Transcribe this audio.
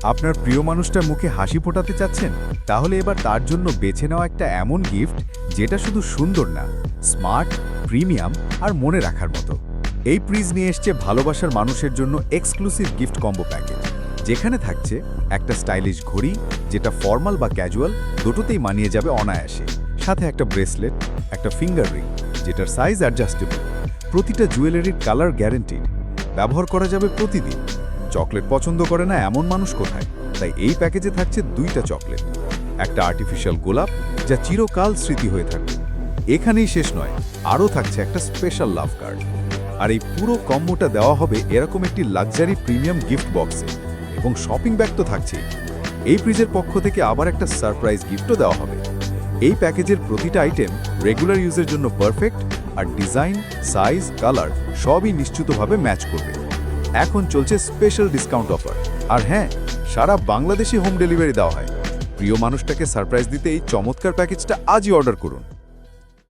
আপনার প্রিয় মানুষটার মুখে হাসি ফোটাতে চাচ্ছেন? তাহলে এবার তার জন্য বেছে নেওয়া একটা এমন গিফট যেটা শুধু সুন্দর না, স্মার্ট, প্রিমিয়াম আর মনে রাখার মতো। এই প্রিজ নিয়ে এসছে ভালোবাসার মানুষের জন্য এক্সক্লুসিভ গিফট কম্বো প্যাকেজ, যেখানে থাকছে একটা স্টাইলিশ ঘড়ি যেটা ফর্মাল বা ক্যাজুয়াল দুটোতেই মানিয়ে যাবে অনায়াসে, সাথে একটা ব্রেসলেট, একটা ফিঙ্গার রিং যেটার সাইজ অ্যাডজাস্টেবল, প্রতিটা জুয়েলারির কালার গ্যারান্টিড, ব্যবহার করা যাবে প্রতিদিন। চকলেট পছন্দ করে না এমন মানুষ কোথায়? তাই এই প্যাকেজে থাকছে 2টা চকলেট, একটা আর্টিফিশিয়াল গোলাপ যা চিরকাল স্মৃতি হয়ে থাকবে। এখানেই শেষ নয়, আরও থাকছে একটা স্পেশাল লাভ কার্ড। আর এই পুরো কম্বোটা দেওয়া হবে এরকম একটি লাক্সারি প্রিমিয়াম গিফট বক্সে, এবং শপিং ব্যাগ তো থাকছেই। এই প্রিজের পক্ষ থেকে আবার একটা সারপ্রাইজ গিফটও দেওয়া হবে। এই প্যাকেজের প্রতিটা আইটেম রেগুলার ইউজের জন্য পারফেক্ট, আর ডিজাইন, সাইজ, কালার সবই নিশ্চিতভাবে ম্যাচ করবে। এখন চলছে স্পেশাল ডিসকাউন্ট অফার। আর হ্যাঁ, সারা বাংলাদেশে হোম ডেলিভারি দেওয়া হয়। প্রিয় মানুষটাকে সারপ্রাইজ দিতে এই চমৎকার প্যাকেজটা আজই অর্ডার করুন।